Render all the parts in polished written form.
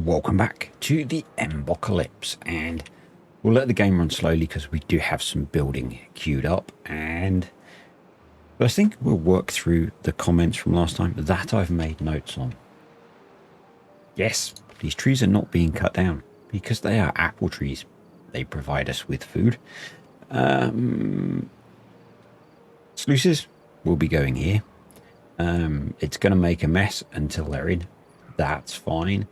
welcome back to the EMBOCALYPSE, and we'll let the game run slowly because we do have some building queued up. And first thing, we'll work through the comments from last time that I've made notes on. Yes, these trees are not being cut down because they are apple trees. They provide us with food. Sluices will be going here. It's going to make a mess until they're in. That's fine.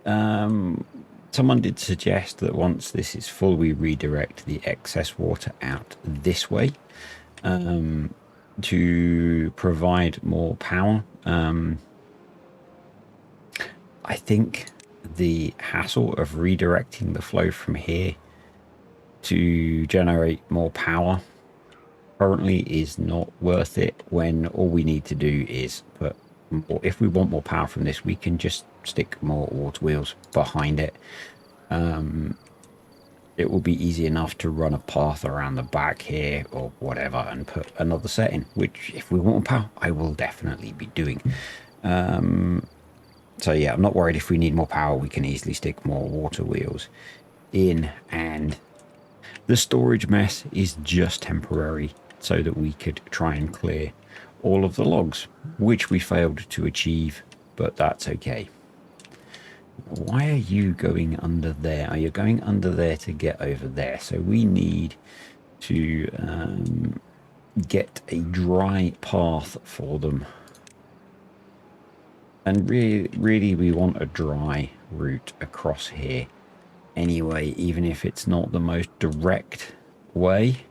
Someone did suggest that once this is full, we redirect the excess water out this way to provide more power. I think the hassle of redirecting the flow from here to generate more power currently is not worth it, when all we need to do is put more. If we want more power from this, we can just stick more water wheels behind it. It will be easy enough to run a path around the back here or whatever and put another set in, which if we want more power, I will definitely be doing. So yeah, I'm not worried. If we need more power, we can easily stick more water wheels in, and the storage mess is just temporary so that we could try and clear all of the logs, which we failed to achieve, but that's okay. Why are you going under there? Are you going under there to get over there? So we need to get a dry path for them. And really we want a dry route across here anyway, even if it's not the most direct way.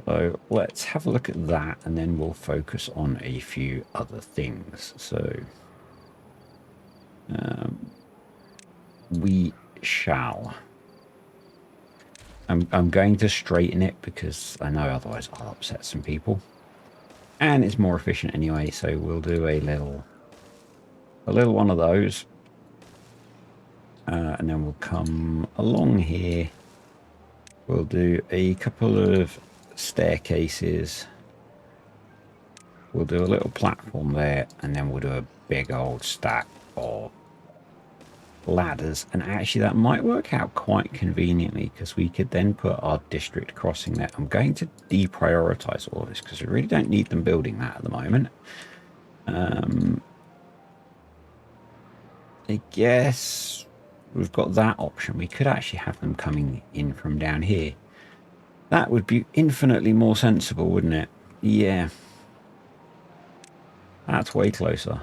So let's have a look at that, and then we'll focus on a few other things. So we shall. I'm going to straighten it because I know otherwise I'll upset some people, and it's more efficient anyway. So we'll do a little one of those, and then we'll come along here. We'll do a couple of staircases. We'll do a little platform there, and then we'll do a big old stack of ladders. And actually that might work out quite conveniently because we could then put our district crossing there. I'm going to deprioritize all of this because we really don't need them building that at the moment. I guess we've got that option. We could actually have them coming in from down here. That would be infinitely more sensible, wouldn't it? Yeah. That's way closer.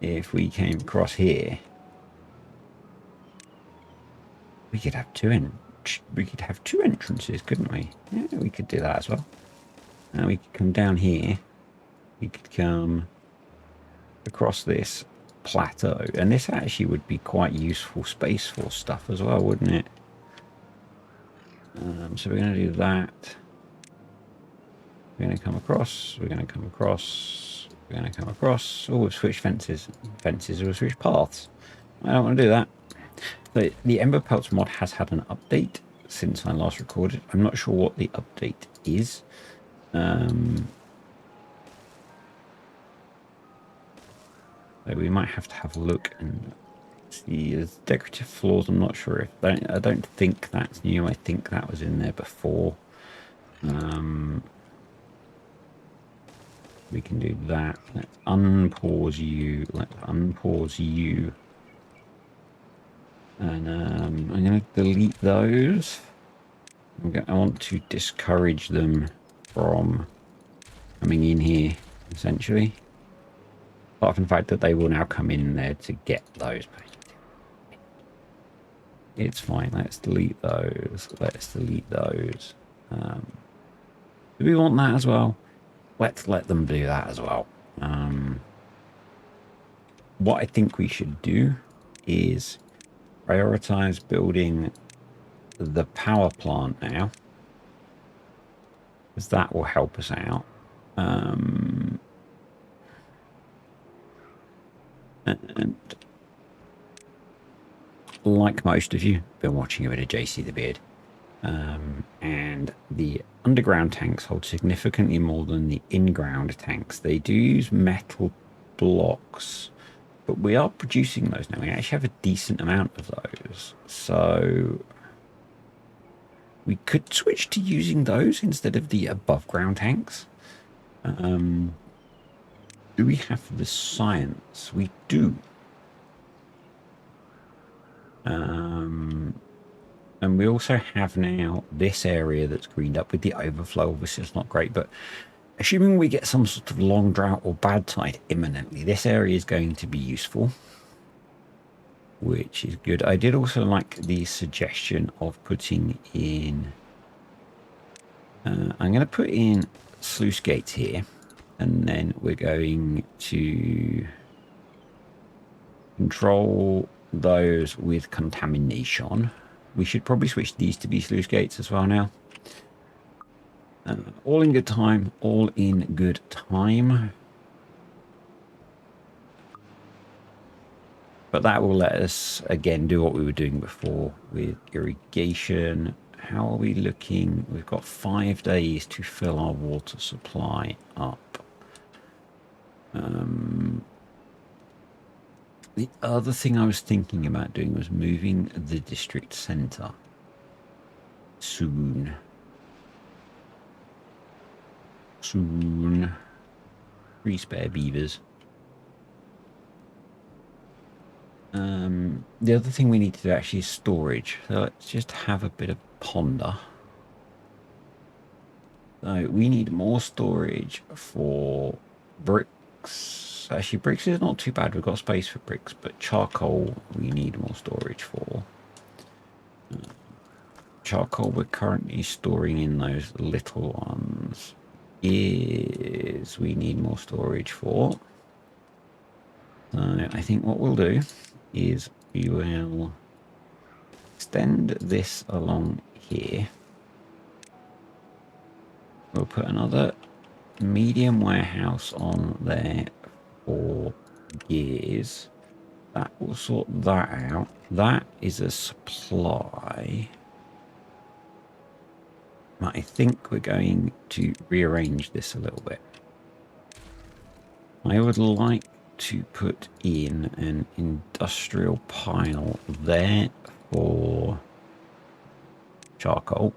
If we came across here, we could have two entrances, couldn't we? Yeah, we could do that as well. And we could come down here. We could come across this plateau, and this actually would be quite useful space for stuff as well, wouldn't it? So we're going to do that. We're going to come across. We're going to come across. We're going to come across. Oh, we've switched fences. We've switched paths. I don't want to do that. The Emberpelts mod has had an update since I last recorded. I'm not sure what the update is. So we might have to have a look and see. There's decorative floors. I'm not sure if I don't think that's new. I think that was in there before. We can do that. Let's unpause you. Let's unpause you. And I'm going to delete those. I want to discourage them from coming in here, essentially. Apart from the fact that they will now come in there to get those. It's fine. Let's delete those. Let's delete those. Do we want that as well? Let's let them do that as well. What I think we should do is prioritize building the power plant now, because that will help us out. And like most of you, been watching a bit of JC the Beard, and the underground tanks hold significantly more than the in-ground tanks. They do use metal blocks But we are producing those now. We actually have a decent amount of those. So we could switch to using those instead of the above ground tanks. Do we have the science? We do. And we also have now this area that's greened up with the overflow. Obviously, it's not great, but assuming we get some sort of long drought or bad tide imminently, this area is going to be useful, which is good. I did also like the suggestion of putting in... I'm going to put in sluice gates here, and then we're going to control those with contamination. We should probably switch these to be sluice gates as well now. All in good time, all in good time. But that will let us, again, do what we were doing before with irrigation. How are we looking? We've got 5 days to fill our water supply up. The other thing I was thinking about doing was moving the district centre soon. Soon. 3 spare beavers. The other thing we need to do actually is storage. So let's just have a bit of ponder. So we need more storage for bricks. Actually, bricks is not too bad. We've got space for bricks, but charcoal we need more storage for. Charcoal we're currently storing in those little ones. Is we need more storage for. So I think what we'll do is we will extend this along here. We'll put another medium warehouse on there for gears. That will sort that out. That is a supply. I think we're going to rearrange this a little bit. I would like to put in an industrial pile there for charcoal,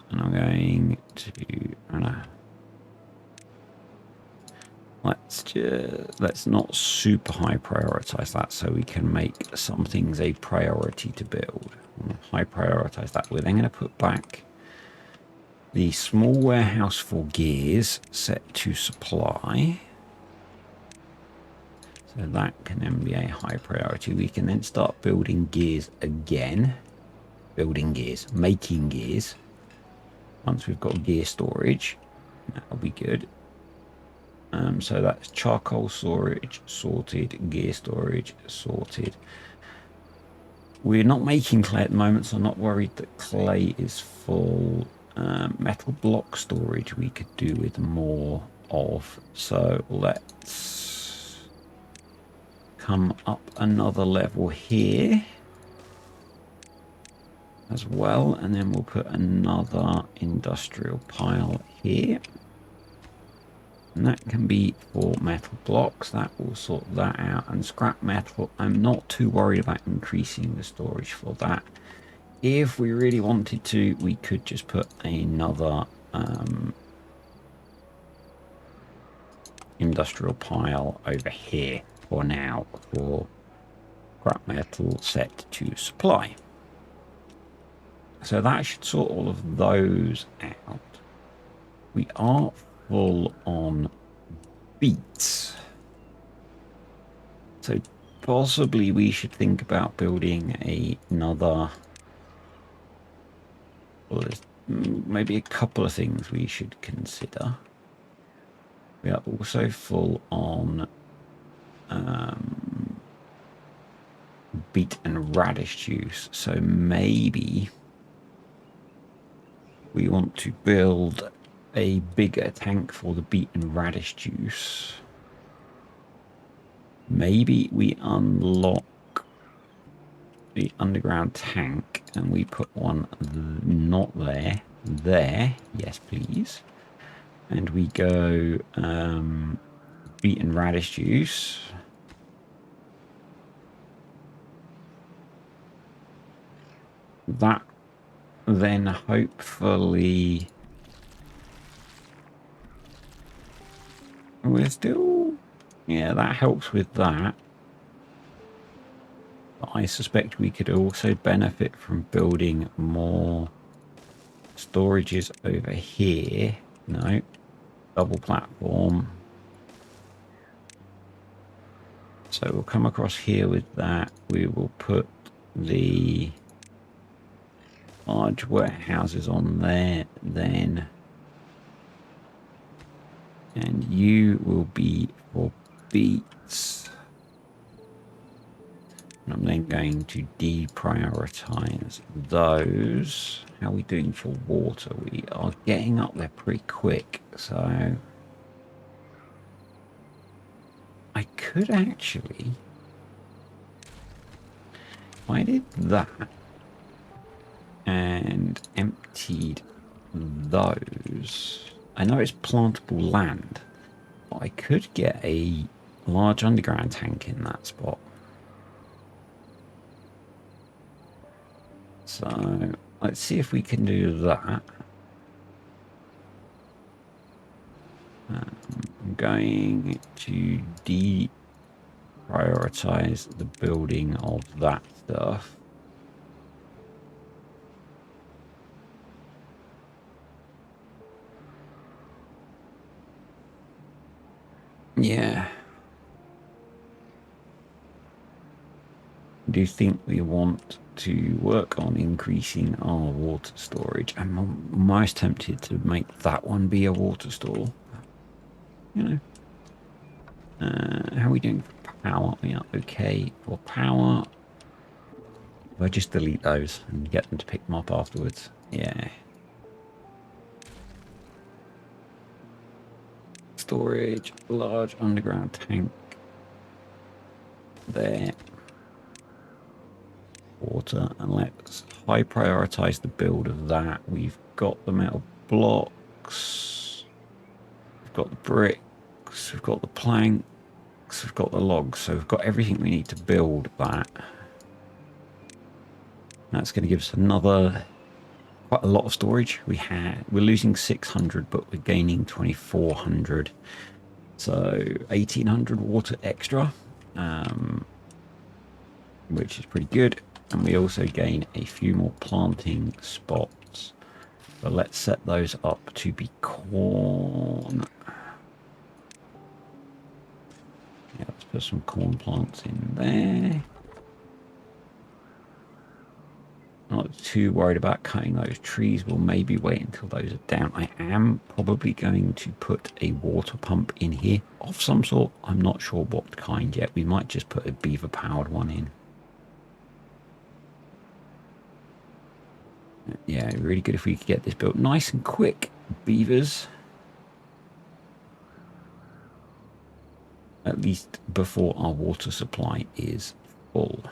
and I'm going to let's not super high prioritize that, so we can make some things a priority to build. High prioritize that. We're then going to put back the small warehouse for gears set to supply. So that can then be a high priority. We can then start building gears again. Building gears, making gears. Once we've got gear storage, that'll be good. So that's charcoal storage sorted, gear storage sorted. We're not making clay at the moment, so I'm not worried that clay is full. Metal block storage we could do with more of. So let's come up another level here as well, and then we'll put another industrial pile here, and that can be for metal blocks. That will sort that out. And scrap metal, I'm not too worried about increasing the storage for that. If we really wanted to, we could just put another industrial pile over here for now for scrap metal set to supply. So that should sort all of those out. We are full on beets. So possibly we should think about building another... Well, there's maybe a couple of things we should consider. We are also full on beet and radish juice, so maybe we want to build a bigger tank for the beet and radish juice. Maybe we unlock the underground tank and we put one not there, yes please, and we go beet and radish juice that then hopefully we're still, yeah, that helps with that. But I suspect we could also benefit from building more storages over here. No, double platform. So we'll come across here with that. We will put the large warehouses on there then. And you will be for beets. And I'm then going to deprioritize those. How are we doing for water? We are getting up there pretty quick. So I could actually, if I did that and emptied those, I know it's plantable land, but I could get a large underground tank in that spot. So let's see if we can do that. I'm going to deprioritize the building of that stuff. Yeah. Do you think we want to work on increasing our water storage? I'm most tempted to make that one be a water store. You know. How are we doing for power? We are okay for power. If I just delete those and get them to pick them up afterwards. Yeah. Storage, large underground tank. There. Water, and let's high prioritize the build of that. We've got the metal blocks, we've got the bricks, we've got the planks, we've got the logs, so we've got everything we need to build that. That's going to give us another quite a lot of storage. We're losing 600, but we're gaining 2400, so 1800 water extra, which is pretty good. And we also gain a few more planting spots. But let's set those up to be corn. Yeah, let's put some corn plants in there. Not too worried about cutting those trees. We'll maybe wait until those are down. I am probably going to put a water pump in here of some sort. I'm not sure what kind yet. We might just put a beaver powered one in. Yeah, really good if we could get this built nice and quick, beavers. At least before our water supply is full.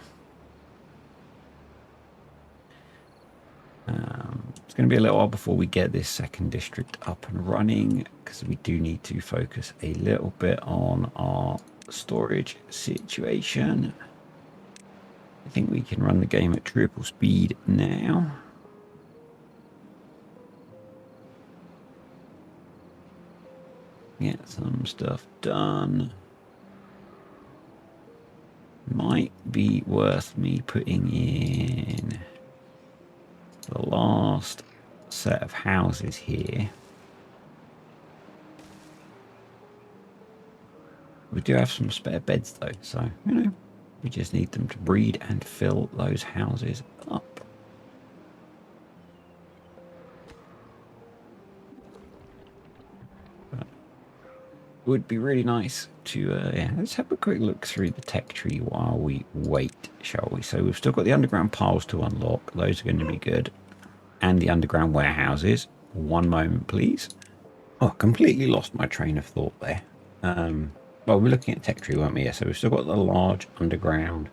It's going to be a little while before we get this second district up and running, because we do need to focus a little bit on our storage situation. I think we can run the game at triple speed now. Get some stuff done. Might be worth me putting in the last set of houses here. We do have some spare beds though, so you know, we just need them to breed and fill those houses up. Would be really nice to yeah, let's have a quick look through the tech tree while we wait, shall we? So we've still got the underground piles to unlock. Those are going to be good. And the underground warehouses. One moment, please. Oh, completely lost my train of thought there. Well, we're looking at tech tree, weren't we? Yeah, so we've still got the large underground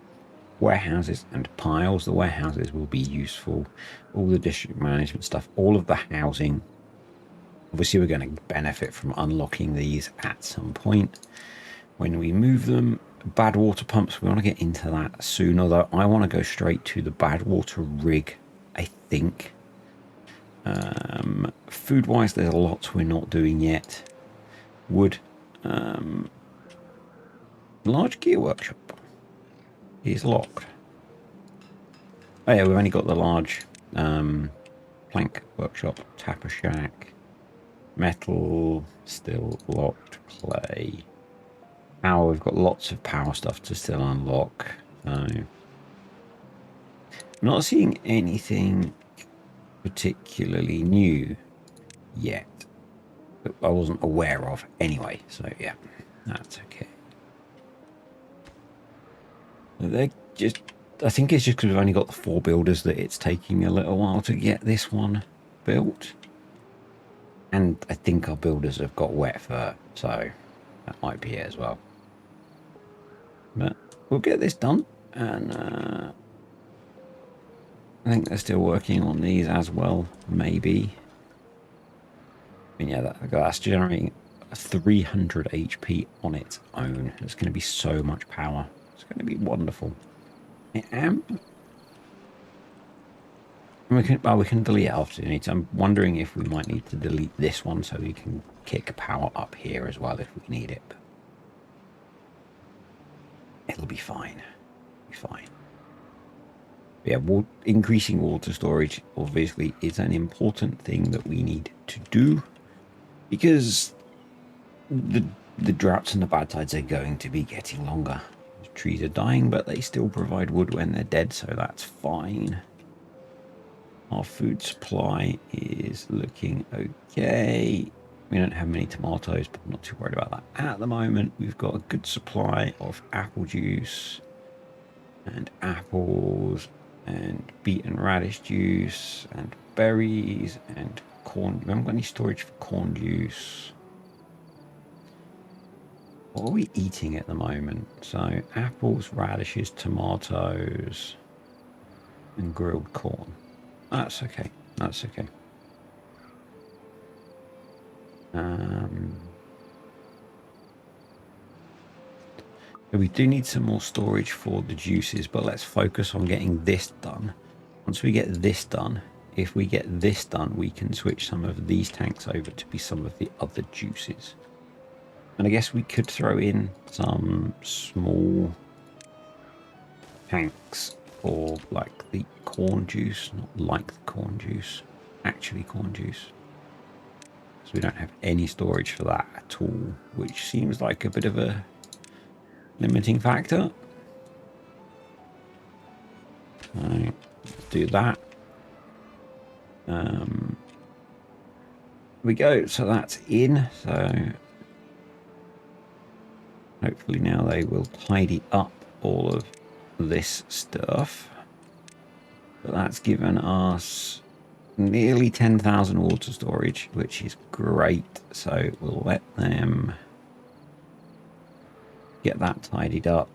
warehouses and piles. The warehouses will be useful. All the district management stuff, all of the housing. Obviously, we're going to benefit from unlocking these at some point when we move them. Bad water pumps, we want to get into that soon, although I want to go straight to the bad water rig I think. Food-wise, there's a lot we're not doing yet. Wood. Large gear workshop is locked. Oh yeah, we've only got the large plank workshop, tapper shack, metal, still locked, clay. Power, we've got lots of power stuff to still unlock. So I'm not seeing anything particularly new yet that I wasn't aware of anyway. So yeah, that's okay. They're just, I think it's just because we've only got the 4 builders that it's taking a little while to get this one built. And I think our builders have got wet fur, so that might be it as well. But we'll get this done, and I think they're still working on these as well, maybe. I mean, yeah, that's generating 300 HP on its own. It's going to be so much power. It's going to be wonderful. I am. We can delete it after we need to. I'm wondering if we might need to delete this one so we can kick power up here as well if we need it. But it'll be fine. It'll be fine. Yeah, increasing water storage obviously is an important thing that we need to do because the droughts and the bad tides are going to be getting longer. The trees are dying, but they still provide wood when they're dead, so that's fine. Our food supply is looking okay. We don't have many tomatoes, but I'm not too worried about that at the moment. We've got a good supply of apple juice and apples and beet and radish juice and berries and corn. We haven't got any storage for corn juice. What are we eating at the moment? So apples, radishes, tomatoes, and grilled corn. That's okay. That's okay. We do need some more storage for the juices, but let's focus on getting this done. Once we get this done, if we get this done, we can switch some of these tanks over to be some of the other juices. And I guess we could throw in some small tanks for like the corn juice, not like the corn juice, actually corn juice. So we don't have any storage for that at all, which seems like a bit of a limiting factor. Right, let's do that. Here we go. So that's in. So hopefully now they will tidy up all of this stuff. But that's given us nearly 10,000 water storage, which is great. So we'll let them get that tidied up.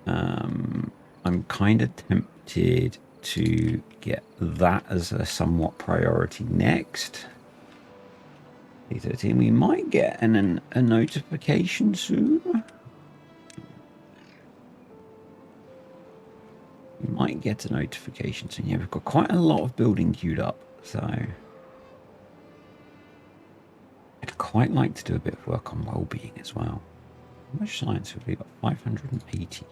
I'm kind of tempted to get that as a somewhat priority next. 13, we might get a notification soon. We might get a notification soon. Yeah, we've got quite a lot of building queued up, so I'd quite like to do a bit of work on well-being as well. How much science have we got? 580.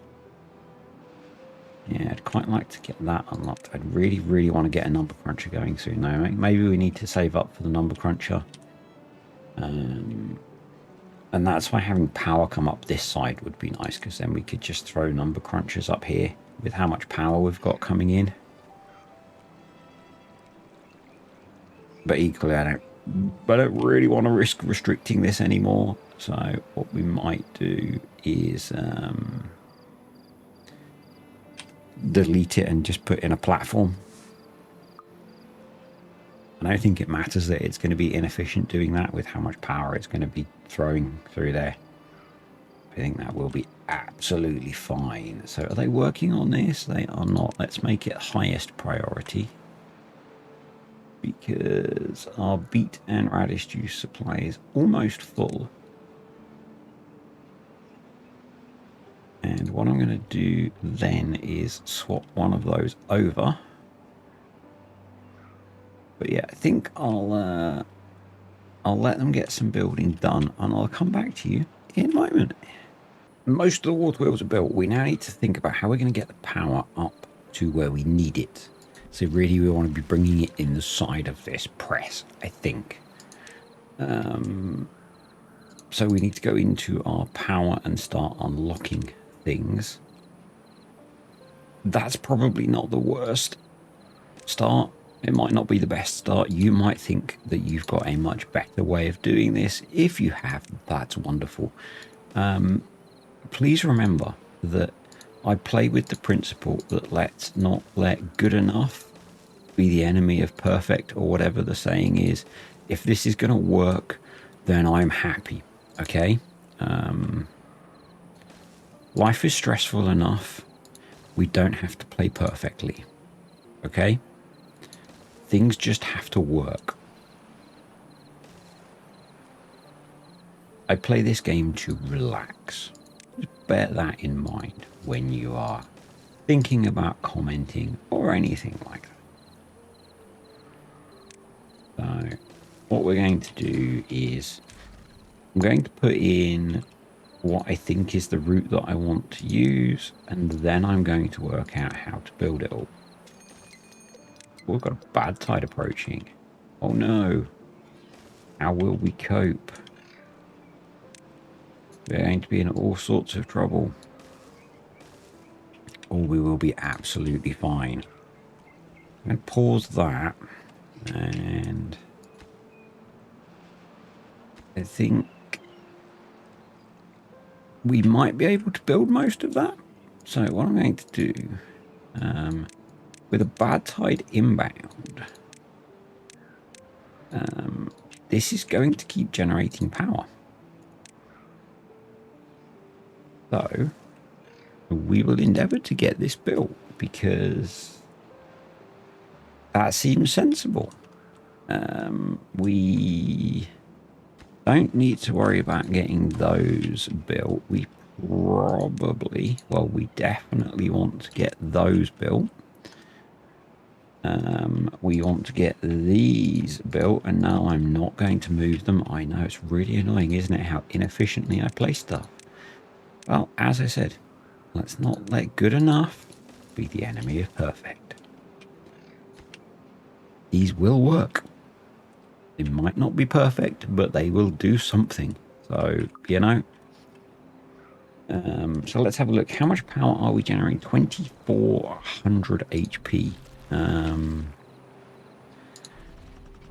Yeah, I'd quite like to get that unlocked. I'd really, really want to get a number cruncher going soon, though. Maybe we need to save up for the number cruncher. And that's why having power come up this side would be nice, because then we could just throw number crunchers up here with how much power we've got coming in. But equally, I don't really want to risk restricting this anymore. So what we might do is delete it and just put in a platform. And I don't think it matters that it's going to be inefficient doing that with how much power it's going to be throwing through there. I think that will be absolutely fine. So are they working on this? They are not. Let's make it highest priority, because our beet and radish juice supply is almost full. And what I'm going to do then is swap one of those over But yeah, I think I'll let them get some building done, and I'll come back to you in a moment. Most of the water wheels are built. We now need to think about how we're going to get the power up to where we need it. So really, we want to be bringing it in the side of this press, I think. So we need to go into our power and start unlocking things. That's probably not the worst start. It might not be the best start. You might think that you've got a much better way of doing this. If you have, that's wonderful. Please remember that I play with the principle that let's not let good enough be the enemy of perfect, or whatever the saying is. If this is going to work, then I'm happy. Okay? Life is stressful enough. We don't have to play perfectly. Okay? Things just have to work. I play this game to relax. Just bear that in mind when you are thinking about commenting or anything like that. So what we're going to do is I'm going to put in what I think is the route that I want to use, and then I'm going to work out how to build it all. We've got a bad tide approaching. Oh no. How will we cope? We're going to be in all sorts of trouble. Or we will be absolutely fine. I'm going to pause that. And I think we might be able to build most of that. So what I'm going to do, with a bad tide inbound, this is going to keep generating power. So we will endeavour to get this built, because that seems sensible. We don't need to worry about getting those built. We probably, well, we definitely want to get those built. We want to get these built, and now I'm not going to move them. I know, it's really annoying, isn't it, how inefficiently I place stuff. Well, as I said, let's not let good enough be the enemy of perfect. These will work. They might not be perfect, but they will do something. So, you know. So let's have a look. How much power are we generating? 2400 HP.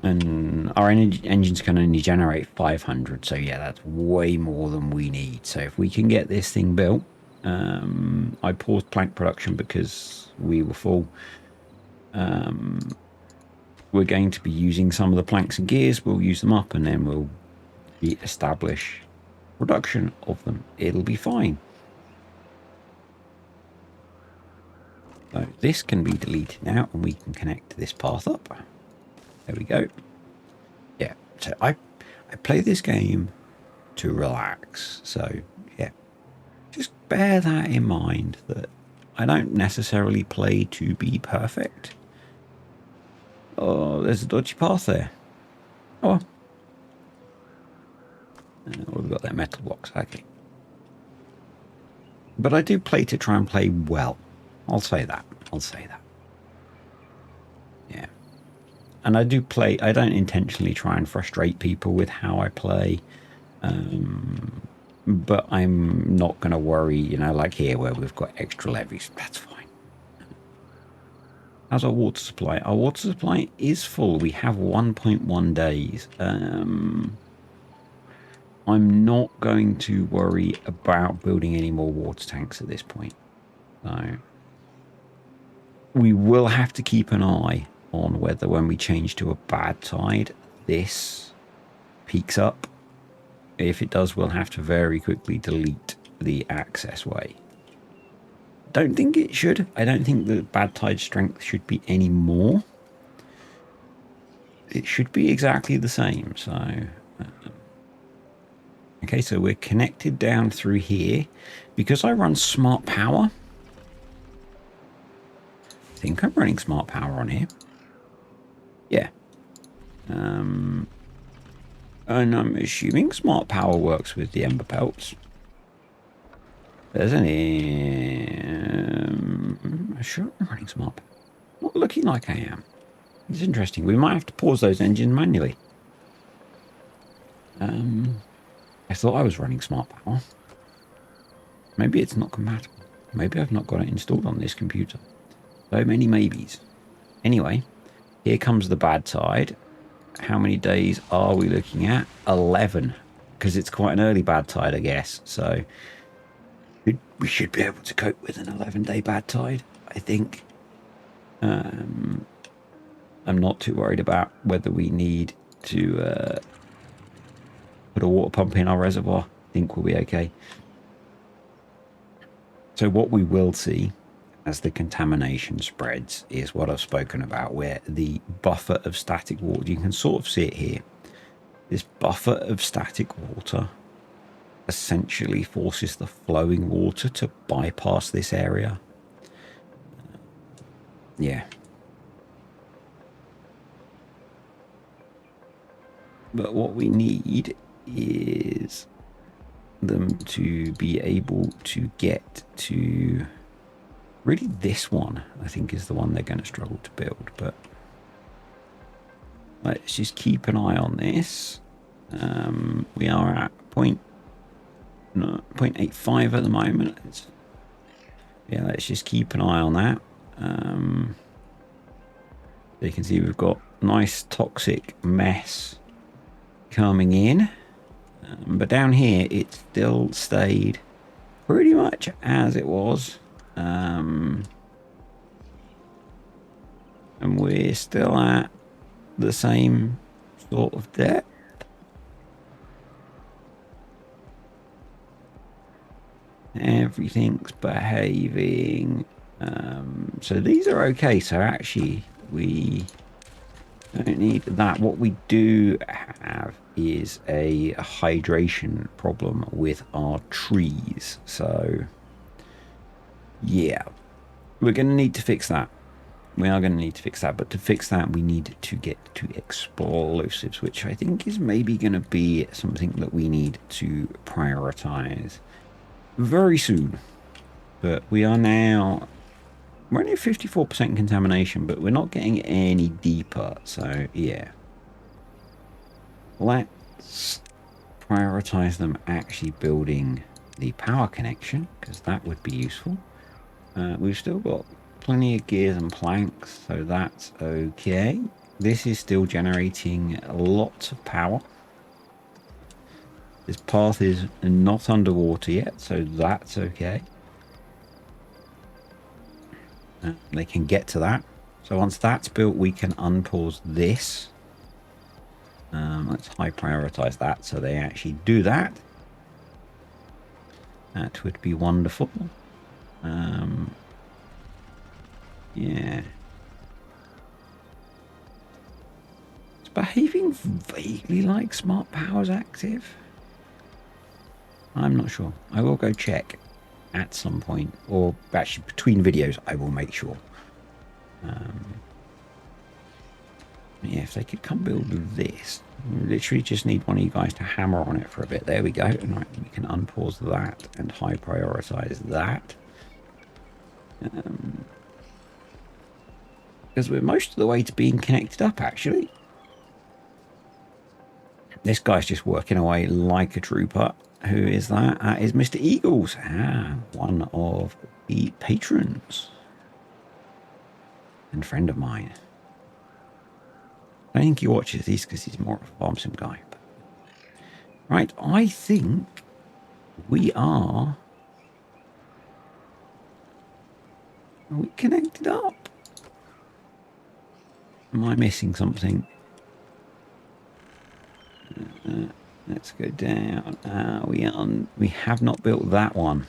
And our engines can only generate 500. So yeah, that's way more than we need. So if we can get this thing built, I paused plank production because we were full. We're going to be using some of the planks and gears. We'll use them up, and then we'll establish production of them. It'll be fine. So this can be deleted now, and we can connect this path up. There we go. Yeah, so I play this game to relax. So yeah, just bear that in mind, that I don't necessarily play to be perfect. Oh, there's a dodgy path there. Oh, we've got that metal box. Okay. But I do play to try and play well. I'll say that. I'll say that. Yeah. And I do play, I don't intentionally try and frustrate people with how I play. But I'm not going to worry, you know, like here where we've got extra levies. That's fine. How's our water supply? Our water supply is full. We have 1.1 days. I'm not going to worry about building any more water tanks at this point. So we will have to keep an eye on whether when we change to a bad tide, this peaks up. If it does, we'll have to very quickly delete the access way. Don't think it should. I don't think the bad tide strength should be any more. It should be exactly the same. So, okay, so we're connected down through here. Because I run smart power, I think I'm running smart power on here. Yeah. And I'm assuming smart power works with the Emberpelts. There's any... sure I'm running smart power. Not looking like I am. It's interesting. We might have to pause those engines manually. I thought I was running smart power. Maybe it's not compatible. Maybe I've not got it installed on this computer. So many maybes. Anyway, here comes the bad tide. How many days are we looking at? 11. Because it's quite an early bad tide, I guess. So we should be able to cope with an 11-day bad tide, I think. I'm not too worried about whether we need to put a water pump in our reservoir. I think we'll be okay. So what we will see as the contamination spreads is what I've spoken about, where the buffer of static water, you can sort of see it here. This buffer of static water essentially forces the flowing water to bypass this area. Yeah. But what we need is them to be able to get to really this one. I think is the one they're going to struggle to build, but let's just keep an eye on this. We are at 0.85 at the moment. Yeah, let's just keep an eye on that. So you can see we've got nice toxic mess coming in. But down here, it still stayed pretty much as it was. And we're still at the same sort of depth. Everything's behaving. So these are okay. So actually, we don't need that. What we do have is a hydration problem with our trees. So yeah, we're going to need to fix that. We are going to need to fix that. But to fix that, we need to get to explosives, which I think is maybe going to be something that we need to prioritize very soon. But we are now... we're only at 54% contamination, but we're not getting any deeper. So, yeah. Let's prioritize them actually building the power connection, because that would be useful. We've still got plenty of gears and planks, so that's okay. This is still generating lots of power. This path is not underwater yet, so that's okay. They can get to that. So once that's built, we can unpause this. Let's high prioritize that so they actually do that. That would be wonderful. Yeah. It's behaving vaguely like smart power's active. I'm not sure. I will go check at some point, or actually between videos I will make sure. Yeah, if they could come build this, we literally just need one of you guys to hammer on it for a bit. There we go. And right, we can unpause that and high prioritize that. Because we're most of the way to being connected up, actually. This guy's just working away like a trooper. Who is that? That is Mr. Eagles. One of the patrons. And friend of mine. I don't think he watches these because he's more of a farm sim guy. But... right, I think we are... are we connected up? Am I missing something? Let's go down. We have not built that one.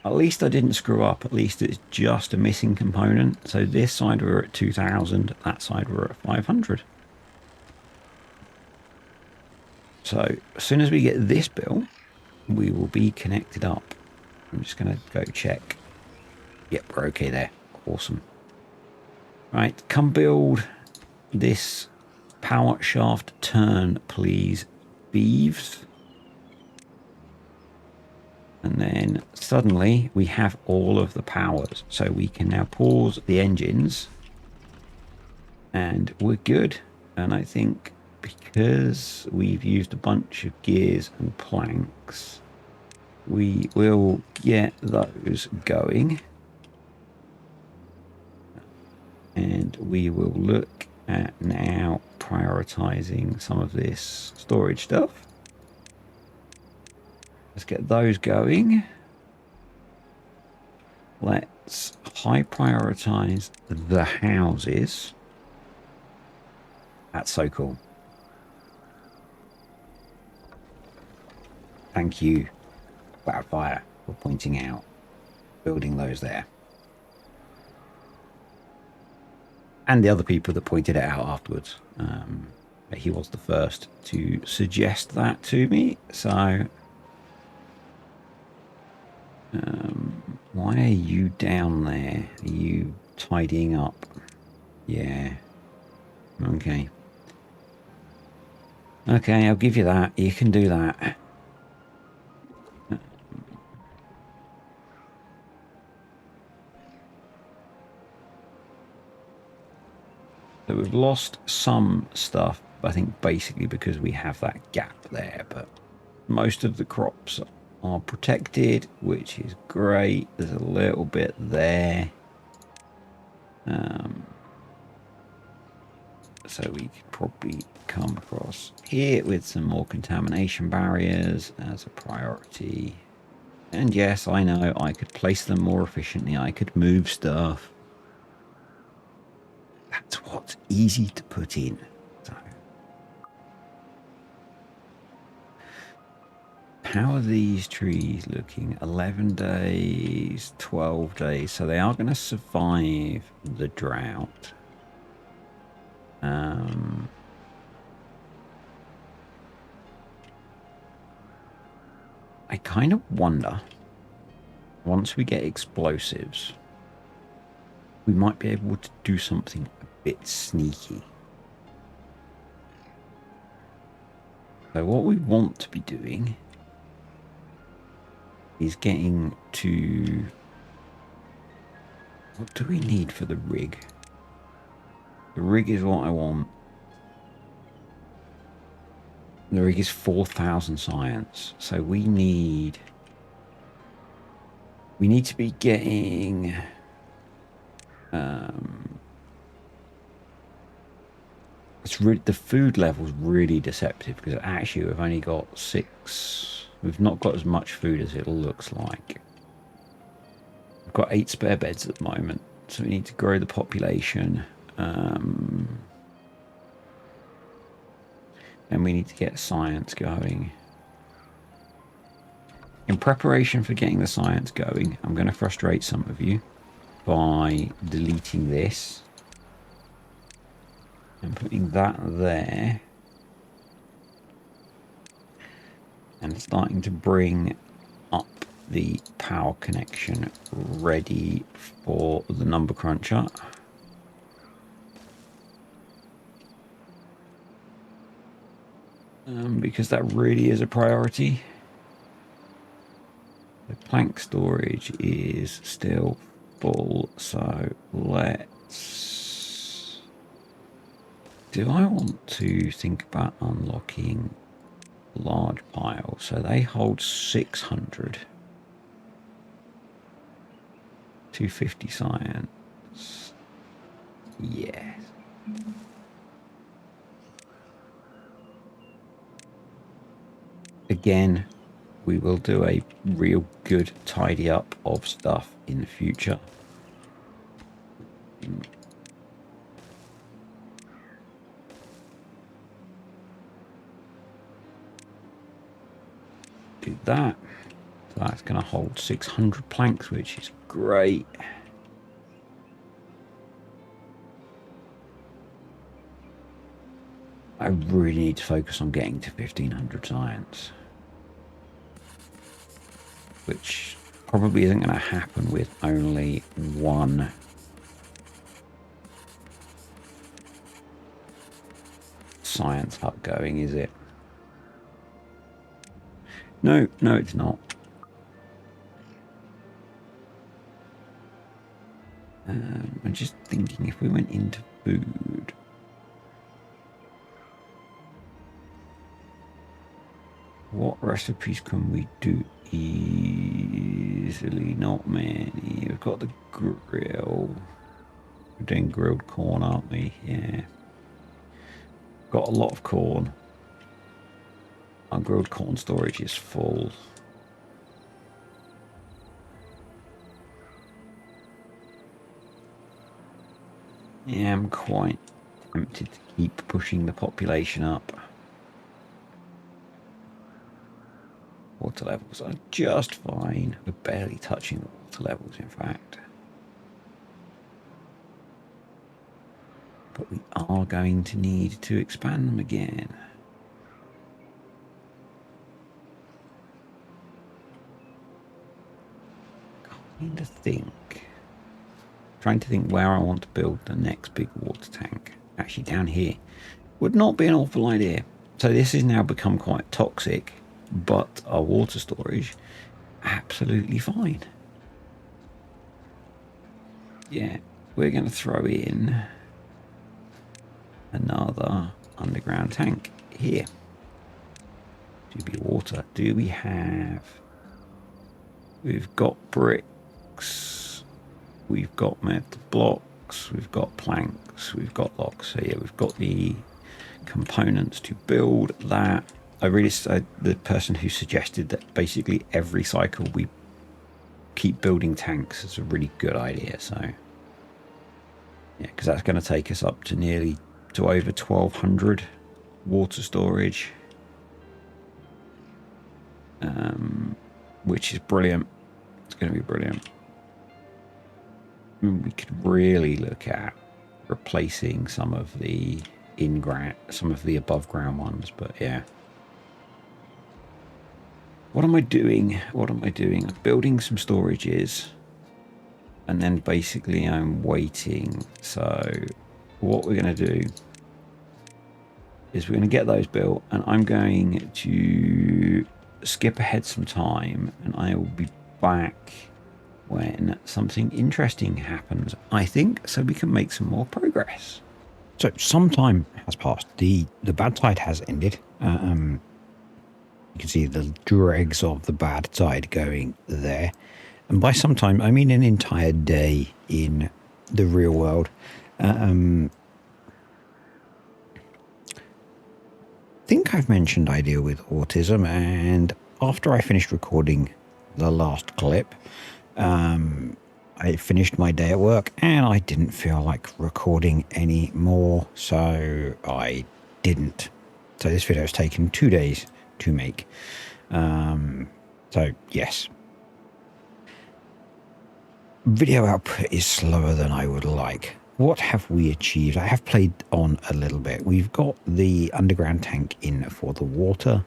At least I didn't screw up. At least it's just a missing component. So this side we're at 2,000. That side we're at 500. So as soon as we get this built, we will be connected up. I'm just going to go check. Yep, we're okay there. Awesome. Right, come build this Power shaft turn, please, beeves. And then suddenly we have all of the powers. So we can now pause the engines and we're good. And I think because we've used a bunch of gears and planks, we will get those going. And we will look at now prioritizing some of this storage stuff. Let's get those going. Let's high prioritize the houses. That's so cool. Thank you, Wildfire, for pointing out building those there. And the other people that pointed it out afterwards. He was the first to suggest that to me. So why are you down there? Are you tidying up? Yeah. Okay. Okay, I'll give you that. You can do that. So we've lost some stuff, I think basically because we have that gap there, but most of the crops are protected, which is great. There's a little bit there. So we could probably come across here with some more contamination barriers as a priority. And yes, I know I could place them more efficiently. I could move stuff. That's what's easy to put in. So, how are these trees looking? 11 days, 12 days. So they are going to survive the drought. I kind of wonder, once we get explosives, we might be able to do something a bit sneaky. So what we want to be doing is getting to... What do we need for the rig? The rig is what I want. The rig is 4,000 science. So we need to be getting... the food level is really deceptive because actually we've only got 6. We've not got as much food as it looks like. We've got 8 spare beds at the moment, so we need to grow the population. And we need to get science going. In preparation for getting the science going, I'm going to frustrate some of you by deleting this and putting that there and starting to bring up the power connection ready for the number cruncher. Because that really is a priority. The plank storage is still full, so let's... Do I want to think about unlocking large piles? So they hold 600. 250 science. Yes. Again, we will do a real good tidy up of stuff in the future. Do that. So that's going to hold 600 planks, which is great. I really need to focus on getting to 1500 science, which probably isn't going to happen with only one science hut going, is it? No, no, it's not. I'm just thinking if we went into food. What recipes can we do easily? Not many. We've got the grill. We're doing grilled corn, aren't we? Yeah. Got a lot of corn. Our grilled corn storage is full. Yeah, I'm quite tempted to keep pushing the population up. Water levels are just fine. We're barely touching the water levels, in fact. But we are going to need to expand them again. Trying to think where I want to build the next big water tank. Actually, down here would not be an awful idea. So this has now become quite toxic, but our water storage, absolutely fine. Yeah, we're going to throw in another underground tank here. Do be water. Do we have... We've got bricks, we've got metal blocks, we've got planks, we've got locks. So yeah, we've got the components to build that. The person who suggested that basically every cycle we keep building tanks is a really good idea. So yeah, because that's going to take us up to over 1,200 water storage, which is brilliant. It's going to be brilliant. We could really look at replacing some of the above ground ones, but yeah. What am I doing? I'm building some storages, and then basically I'm waiting. So what we're going to do is we're going to get those built, and I'm going to skip ahead some time, and I will be back when something interesting happens, I think, so we can make some more progress. So some time has passed. The bad tide has ended. You can see the dregs of the bad tide going there. And by some time, I mean an entire day in the real world. I think I've mentioned I deal with autism, and after I finished recording the last clip, I finished my day at work and I didn't feel like recording any more, so I didn't. So this video has taken 2 days to make. So yes, video output is slower than I would like. What have we achieved? I have played on a little bit. We've got the underground tank in for the water.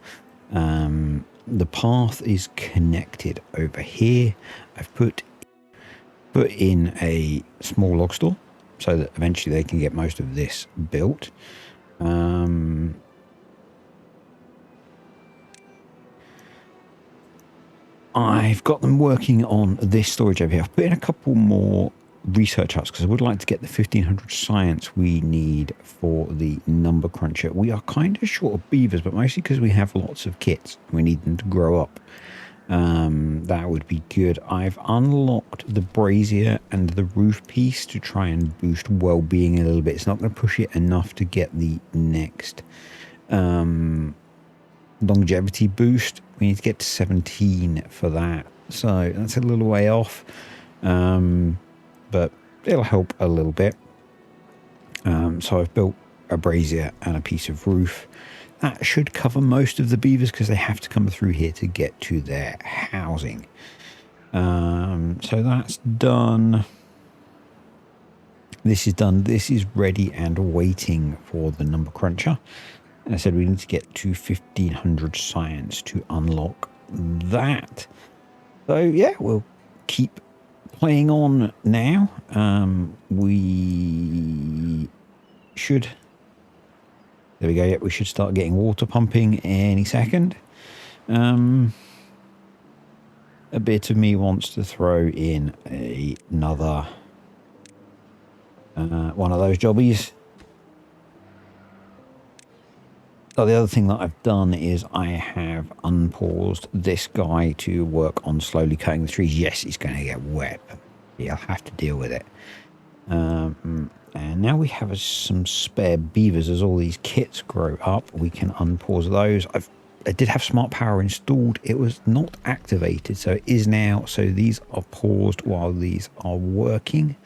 The path is connected over here. I've put in a small log store so that eventually they can get most of this built. I've got them working on this storage over here. I've put in a couple more research huts because I would like to get the 1500 science we need for the number cruncher. We are kind of short of beavers, but mostly because we have lots of kits. We need them to grow up. That would be good. I've unlocked the brazier and the roof piece to try and boost well-being a little bit. It's not going to push it enough to get the next longevity boost. We need to get to 17 for that, so that's a little way off, but it'll help a little bit. So I've built a brazier and a piece of roof. That should cover most of the beavers because they have to come through here to get to their housing. So that's done. This is done. This is ready and waiting for the number cruncher. And I said we need to get to 1500 science to unlock that. So yeah, we'll keep playing on now. We should There we go. Yep, we should start getting water pumping any second. A bit of me wants to throw in another one of those jobbies. Oh, the other thing that I've done is I have unpaused this guy to work on slowly cutting the trees. Yes, it's going to get wet. He'll have to deal with it. And now we have some spare beavers. As all these kits grow up, we can unpause those. I did have smart power installed. It was not activated, so it is now. So these are paused while these are working.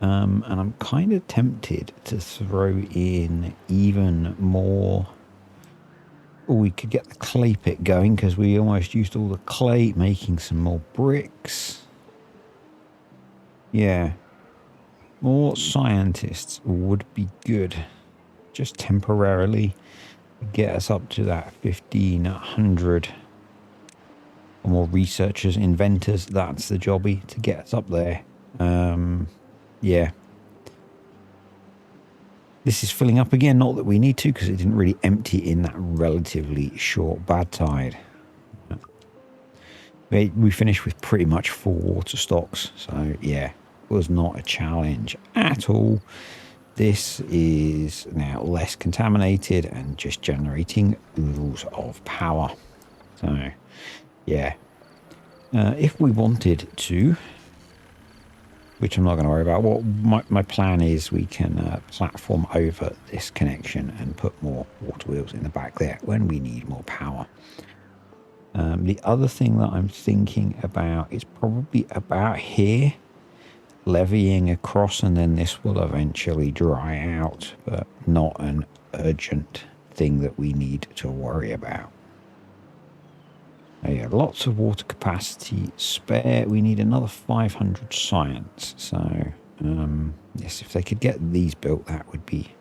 And I'm kind of tempted to throw in even more. Oh, we could get the clay pit going because we almost used all the clay, making some more bricks. Yeah. More scientists would be good. Just temporarily get us up to that 1,500. Or more researchers, inventors. That's the jobby to get us up there. Yeah. This is filling up again. Not that we need to, because it didn't really empty in that relatively short bad tide. We finished with pretty much full water stocks. So, yeah, it was not a challenge at all. This is now less contaminated and just generating oodles of power. So, yeah. If we wanted to, which I'm not going to worry about. What my plan is, we can platform over this connection and put more water wheels in the back there when we need more power. The other thing that I'm thinking about is probably about here, levying across, and then this will eventually dry out, but not an urgent thing that we need to worry about. Yeah, lots of water capacity spare. We need another 500 science. So, yes, if they could get these built, that would be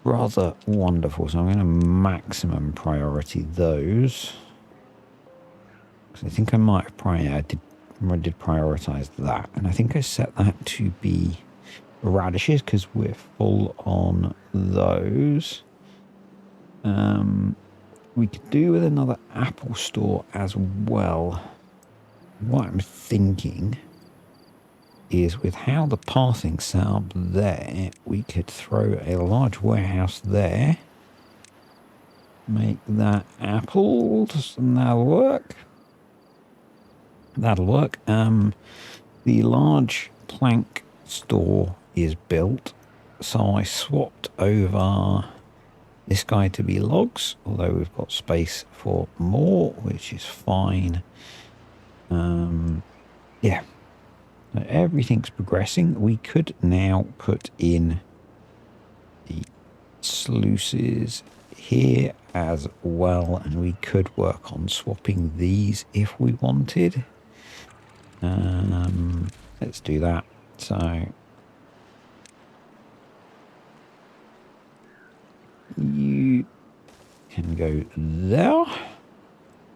rather wonderful. So I'm going to maximum priority those. Because I think I might have I did prioritize that. And I think I set that to be radishes because we're full on those. We could do with another apple store as well. What I'm thinking is with how the pathing's set up there, we could throw a large warehouse there. Make that apples, and that'll work. That'll work. The large plank store is built, so I swapped over this guy to be logs, although we've got space for more, which is fine. Yeah, so everything's progressing. We could now put in the sluices here as well, and we could work on swapping these if we wanted. Let's do that. So you can go there.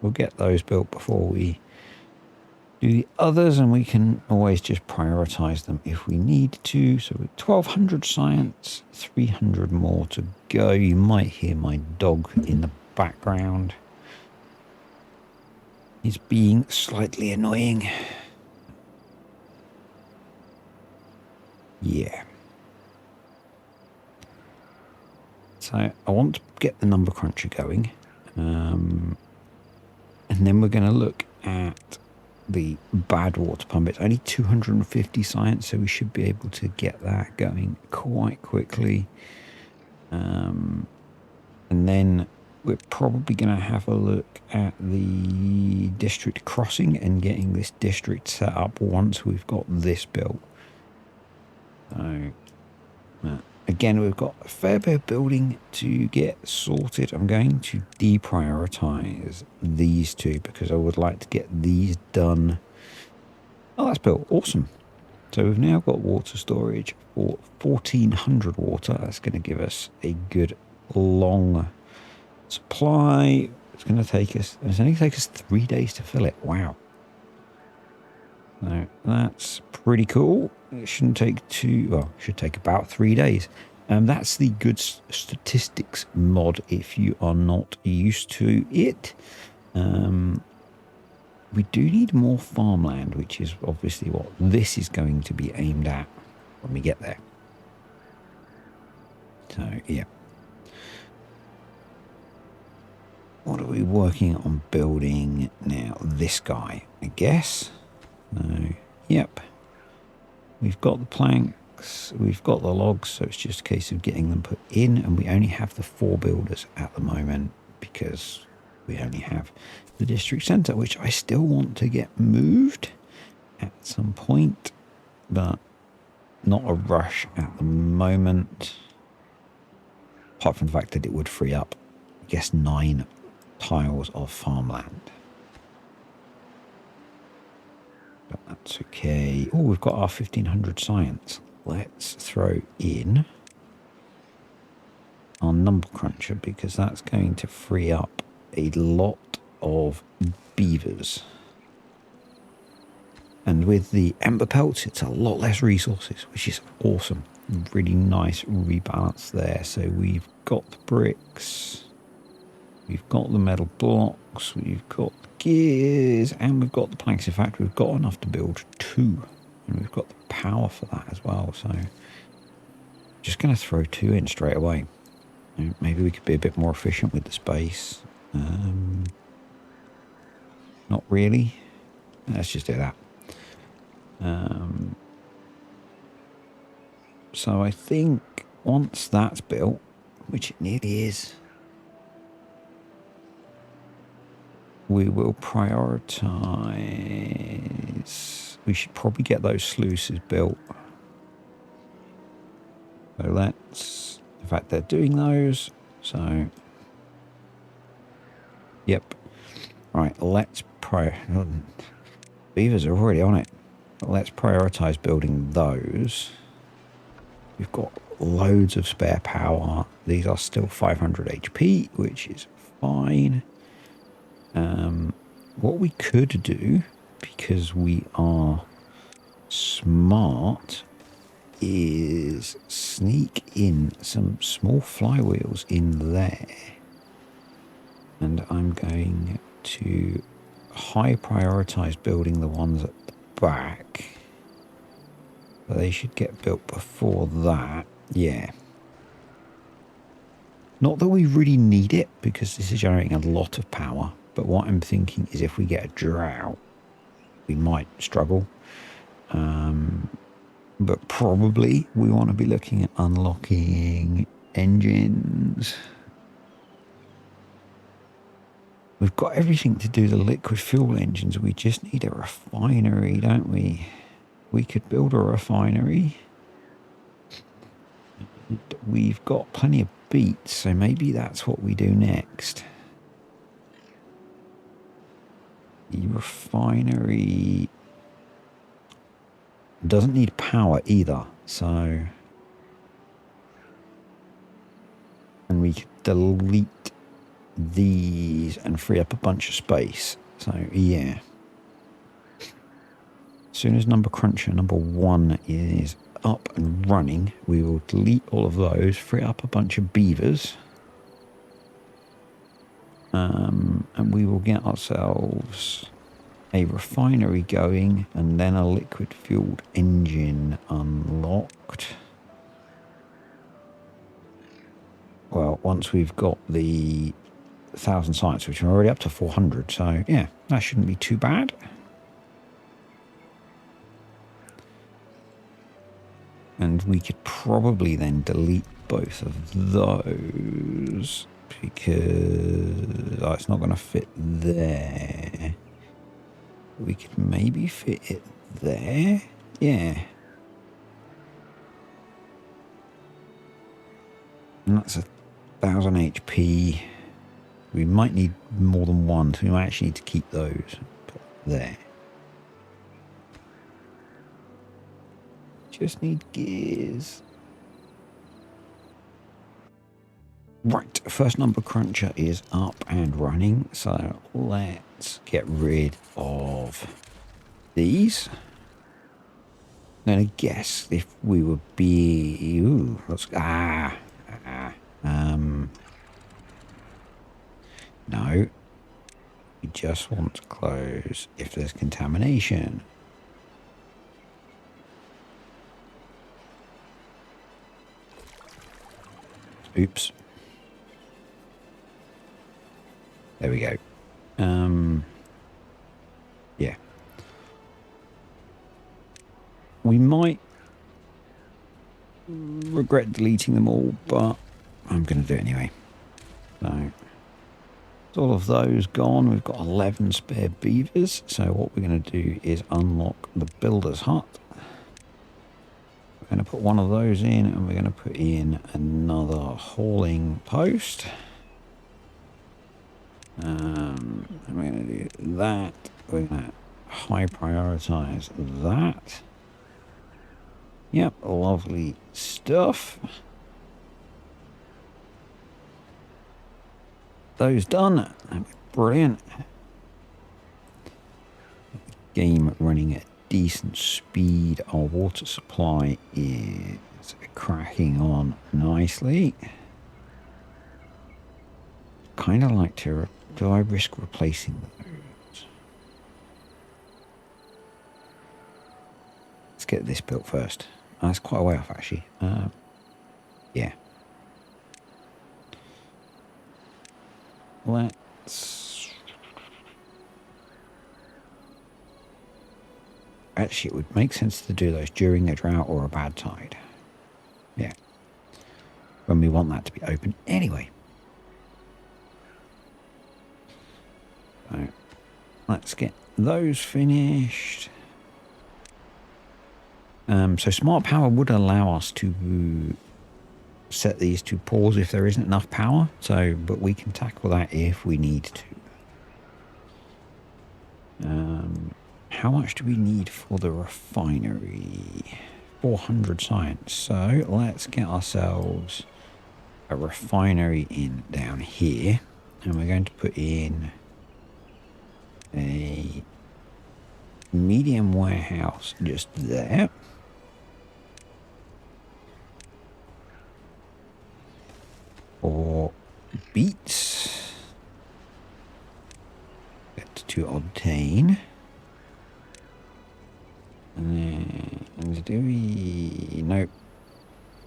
We'll get those built before we do the others, and we can always just prioritize them if we need to. So 1,200 science, 300 more to go. You might hear my dog in the background. He's being slightly annoying. Yeah. So I want to get the number cruncher going. And then we're going to look at the bad water pump. It's only 250 science, so we should be able to get that going quite quickly. And then we're probably going to have a look at the district crossing and getting this district set up once we've got this built. So again, we've got a fair bit of building to get sorted. I'm going to deprioritize these two because I would like to get these done. Oh, that's built. Awesome. So we've now got water storage for 1,400 water. That's going to give us a good long supply. It's only take us 3 days to fill it. Wow. So that's pretty cool. It shouldn't take it should take about 3 days. That's the good statistics mod if you are not used to it. We do need more farmland, which is obviously what this is going to be aimed at when we get there. So, yeah. What are we working on building now? This guy, I guess. No. Yep. We've got the planks, we've got the logs, so it's just a case of getting them put in, and we only have the 4 builders at the moment because we only have the district centre, which I still want to get moved at some point, but not a rush at the moment, apart from the fact that it would free up, I guess, 9 tiles of farmland. But that's okay. Oh, we've got our 1500 science. Let's throw in our number cruncher because that's going to free up a lot of beavers. And with the Emberpelts, it's a lot less resources, which is awesome. Really nice rebalance there. So we've got the bricks, we've got the metal blocks, we've got gears, and we've got the planks. In fact, we've got enough to build 2, and we've got the power for that as well. So just going to throw 2 in straight away. Maybe we could be a bit more efficient with the space. Not really. Let's just do that. So I think once that's built, which it nearly is, we will prioritize. We should probably get those sluices built. So let's, in fact, they're doing those. So, yep. Right, let's beavers are already on it. Let's prioritize building those. We've got loads of spare power. These are still 500 HP, which is fine. What we could do, because we are smart, is sneak in some small flywheels in there. And I'm going to high prioritize building the ones at the back. But they should get built before that. Yeah. Not that we really need it, because this is generating a lot of power. But what I'm thinking is if we get a drought, we might struggle. But probably we want to be looking at unlocking engines. We've got everything to do the liquid fuel engines. We just need a refinery, don't we? We could build a refinery. We've got plenty of beets, so maybe that's what we do next. The refinery doesn't need power either, so... And we could delete these and free up a bunch of space. So, yeah. As soon as number cruncher number 1 is up and running, we will delete all of those, free up a bunch of beavers. And we will get ourselves a refinery going and then a liquid fueled engine unlocked. Well, once we've got the 1,000 sites, which are already up to 400, so yeah, that shouldn't be too bad. And we could probably then delete both of those because it's not going to fit there. We could maybe fit it there. Yeah. And that's 1,000 HP. We might need more than one, so we might actually need to keep those. Put there. Just need gears. Right, first number cruncher is up and running, so let's get rid of these. I'm gonna guess if we would be, ooh, let's, no, we just want to close if there's contamination. Oops. There we go. Yeah. We might regret deleting them all, but I'm going to do it anyway. So, all of those gone. We've got 11 spare beavers. So what we're going to do is unlock the builder's hut. We're going to put one of those in, and we're going to put in another hauling post. And we're going to do that. We're going to high prioritize that. Yep, lovely stuff. Those done. Brilliant. Game running at decent speed. Our water supply is cracking on nicely. Kind of like to... Do I risk replacing those? Let's get this built first. That's quite a way off, actually. Yeah. Let's... Actually, it would make sense to do those during a drought or a bad tide. Yeah. When we want that to be open anyway. So, let's get those finished. So smart power would allow us to set these to pause if there isn't enough power. So, but we can tackle that if we need to. How much do we need for the refinery? 400 science. So let's get ourselves a refinery in down here, and we're going to put in a medium warehouse just there. For beets to obtain. And then do we... Nope.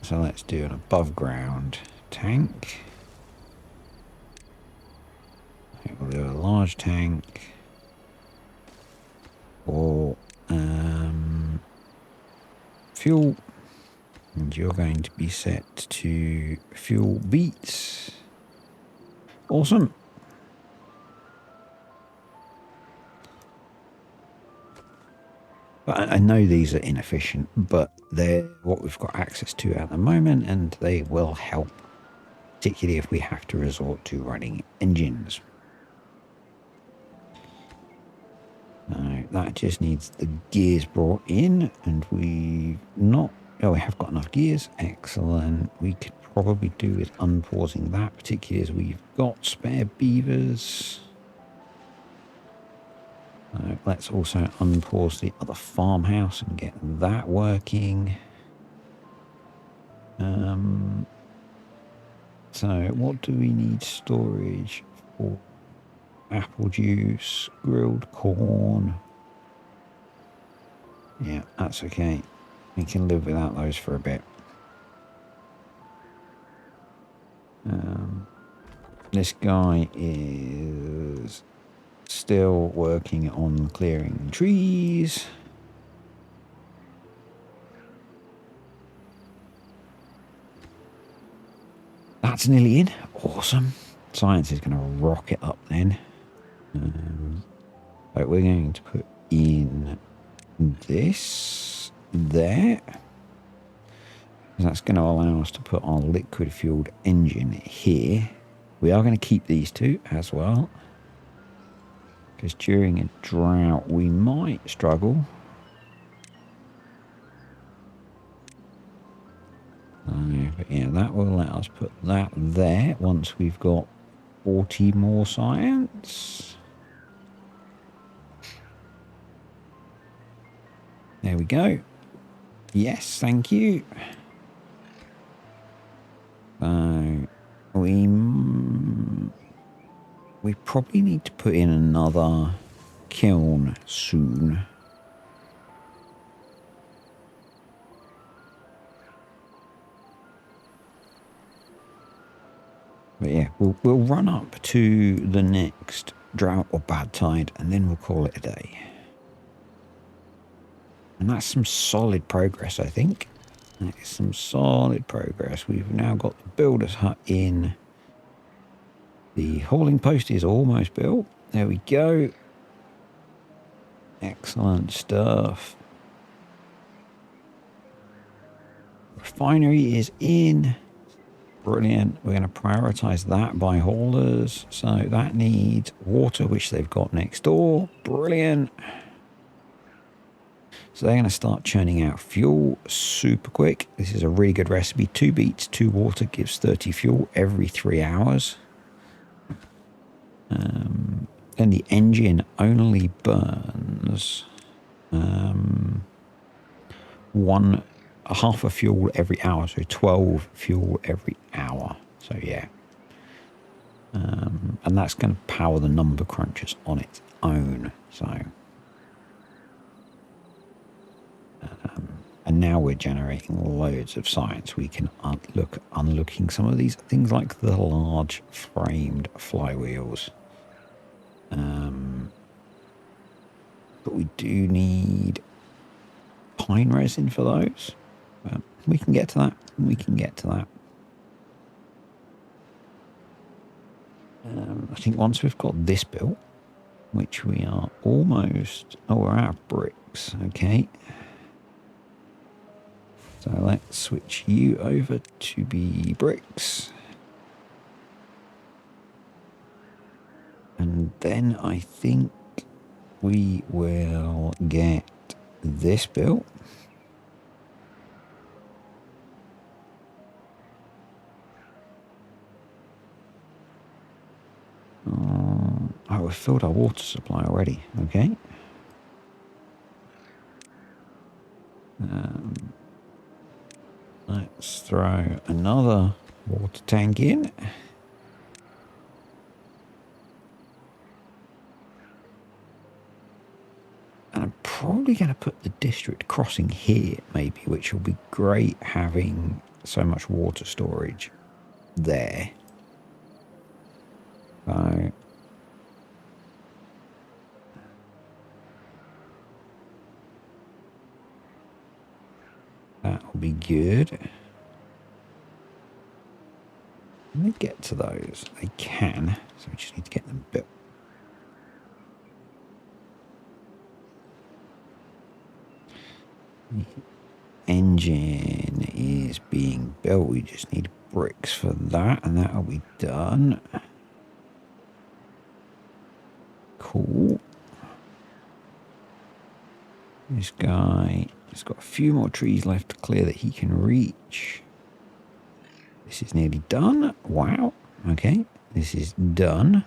So let's do an above ground tank. We'll do a large tank for fuel. And you're going to be set to fuel beets. Awesome. I know these are inefficient, but they're what we've got access to at the moment, and they will help, particularly if we have to resort to running engines. That just needs the gears brought in, and we have got enough gears. Excellent. We could probably do with unpausing that, particularly as we've got spare beavers. Let's also unpause the other farmhouse and get that working. So what do we need storage for? Apple juice, grilled corn. Yeah, that's okay. We can live without those for a bit. This guy is still working on clearing trees. That's nearly in. Awesome. Science is going to rock it up then. Right, we're going to put in this there. That's going to allow us to put our liquid fueled engine here. We are going to keep these two as well, because during a drought we might struggle. But yeah, that will let us put that there once we've got 40 more science. There we go. Yes, thank you. So we probably need to put in another kiln soon. But yeah, we'll run up to the next drought or bad tide, and then we'll call it a day. And that's some solid progress, I think. That is some solid progress. We've now got the builder's hut in. The hauling post is almost built. There we go. Excellent stuff. Refinery is in. Brilliant. We're going to prioritize that by haulers. So that needs water, which they've got next door. Brilliant. So they're going to start churning out fuel super quick. This is a really good recipe. 2 beets, 2 water gives 30 fuel every 3 hours. Then the engine only burns half a fuel every hour, so 12 fuel every hour. So yeah, and that's going to power the number crunchers on its own. So and now we're generating loads of science. We can look at unlooking some of these things like the large framed flywheels. But we do need pine resin for those. But we can get to that. We can get to that. I think once we've got this built, which we are almost... Oh, we're out of bricks. Okay. So let's switch you over to be bricks. And then I think we will get this built. Oh, we've filled our water supply already. Okay. Let's throw another water tank in. And I'm probably going to put the district crossing here, maybe, which will be great having so much water storage there. So that will be good. Let me get to those. I can, so we just need to get them built. The engine is being built. We just need bricks for that, and that'll be done. Cool. This guy has got a few more trees left to clear that he can reach. This is nearly done. Wow. Okay. This is done.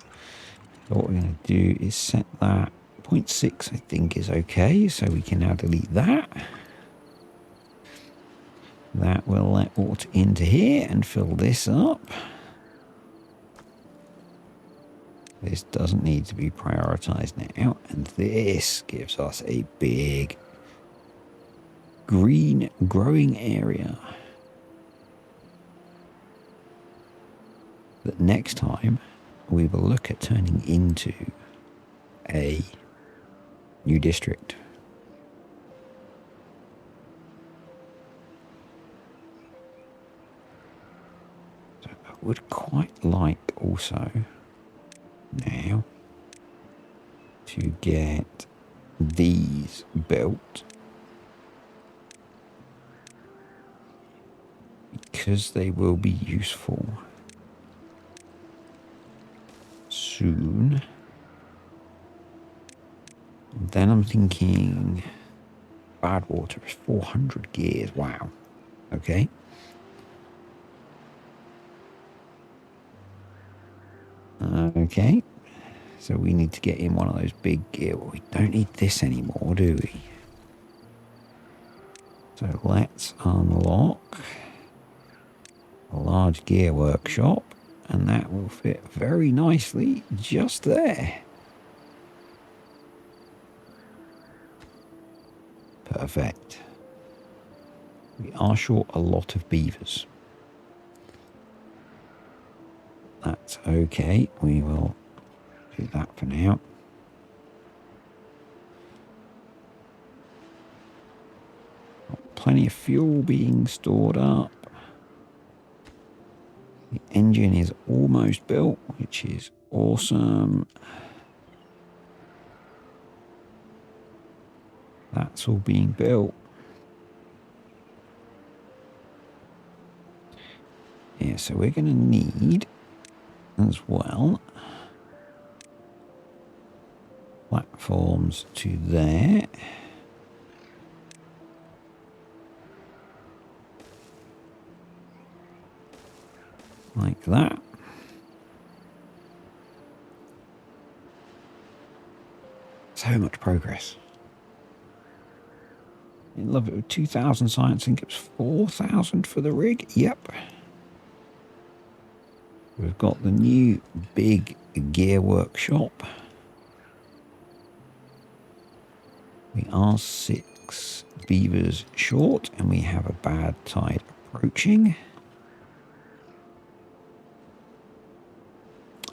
So what we're going to do is set that 0.6, I think, is okay. So we can now delete that. That will let water into here and fill this up. This doesn't need to be prioritized now. And this gives us a big green growing area. That next time we will look at turning into a new district. So I would quite like also now to get these built, because they will be useful soon. Then I'm thinking bad water is 400 gears. Wow. Okay. Okay. So we need to get in one of those big gear. We don't need this anymore, do we? So let's unlock a large gear workshop, and that will fit very nicely just there. Perfect. We are short a lot of beavers. That's okay. We will do that for now. Got plenty of fuel being stored up. The engine is almost built, which is awesome. That's all being built. Yeah, so we're going to need as well platforms to there. Like that. So much progress. I love it. With 2,000 science, I think it was 4,000 for the rig. Yep. We've got the new big gear workshop. We are 6 beavers short, and we have a bad tide approaching.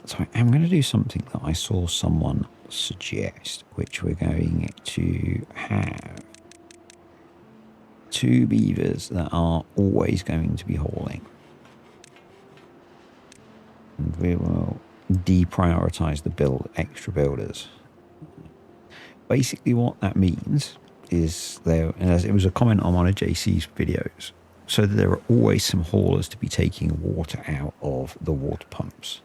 So I'm going to do something that I saw someone suggest, which we're going to have 2 beavers that are always going to be hauling. And we will deprioritize the extra builders. Basically what that means is as it was a comment on one of JC's videos, so that there are always some haulers to be taking water out of the water pumps.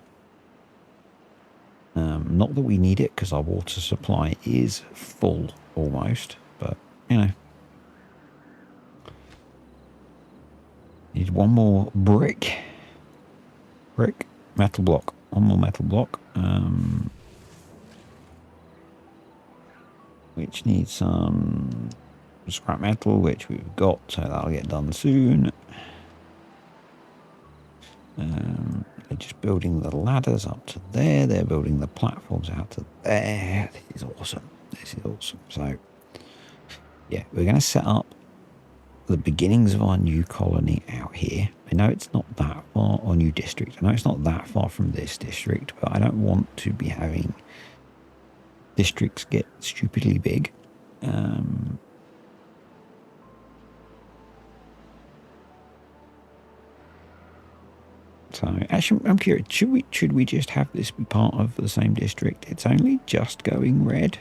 Not that we need it, because our water supply is full almost, but you know. Need one more brick, metal block, one more metal block, which needs some scrap metal, which we've got, so that'll get done soon. They're just building the ladders up to there. They're building the platforms out to there. This is awesome. This is awesome. So, yeah, we're going to set up the beginnings of our new colony out here. I know it's not that far, or new district. I know it's not that far from this district, but I don't want to be having districts get stupidly big. So actually, I'm curious, should we just have this be part of the same district? It's only just going red,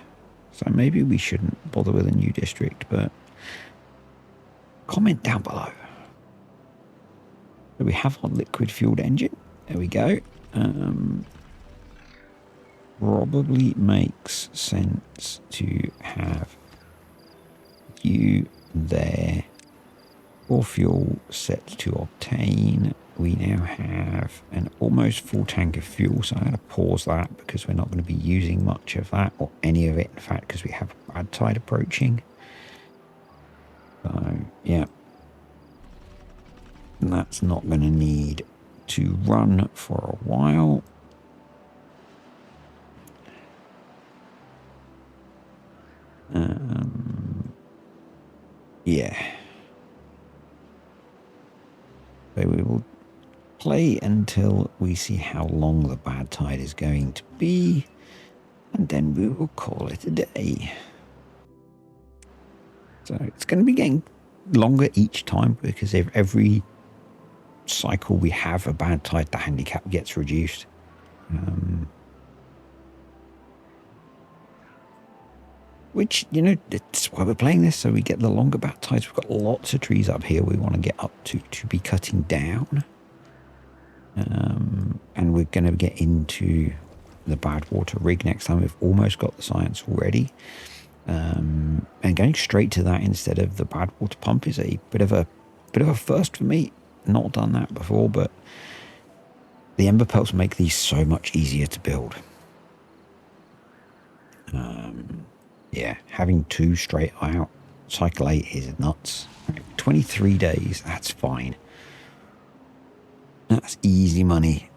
so maybe we shouldn't bother with a new district, but comment down below. So we have our liquid fueled engine. There we go. Probably makes sense to have you there. For fuel set to obtain. We now have an almost full tank of fuel, so I'm going to pause that because we're not going to be using much of that, or any of it, in fact, because we have a bad tide approaching. So, yeah. And that's not going to need to run for a while. Yeah. So we will play until we see how long the bad tide is going to be, and then we will call it a day. So it's going to be getting longer each time, because every cycle we have a bad tide, the handicap gets reduced. Which, you know, that's why we're playing this, so we get the longer bad tides. We've got lots of trees up here we want to get up to be cutting down. And we're going to get into the bad water rig next time. We've almost got the science already. And going straight to that instead of the bad water pump is a bit of a first for me. Not done that before, but the Emberpelts make these so much easier to build. Yeah, having 2 straight out cycle 8 is nuts. 23 days. That's fine. That's easy money.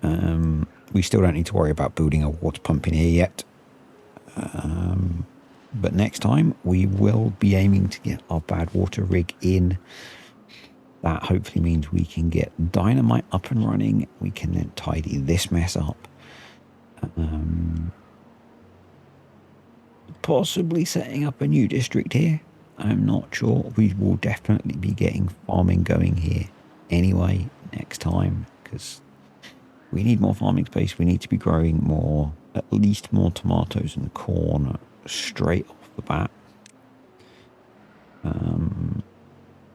We still don't need to worry about building a water pump in here yet. But next time we will be aiming to get our bad water rig in. That hopefully means we can get dynamite up and running. We can then tidy this mess up. Possibly setting up a new district here. I'm not sure. We will definitely be getting farming going here anyway next time, because we need more farming space. We need to be growing more, at least more tomatoes and corn straight off the bat.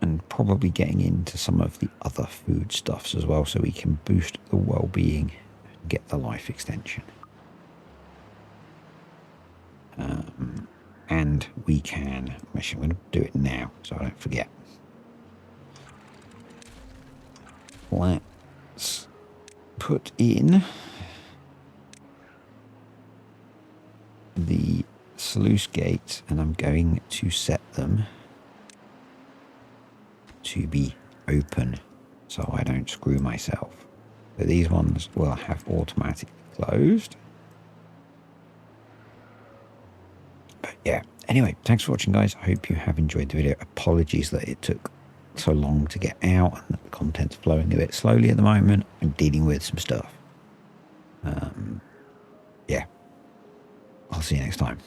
And probably getting into some of the other foodstuffs as well, so we can boost the well-being and get the life extension. And we can, actually I'm going to do it now so I don't forget. Let's put in the sluice gates, and I'm going to set them to be open so I don't screw myself. So these ones will have automatically closed. But yeah, anyway, thanks for watching, guys. I hope you have enjoyed the video. Apologies that it took so long to get out and that the content's flowing a bit slowly at the moment. I'm dealing with some stuff. Yeah, I'll see you next time.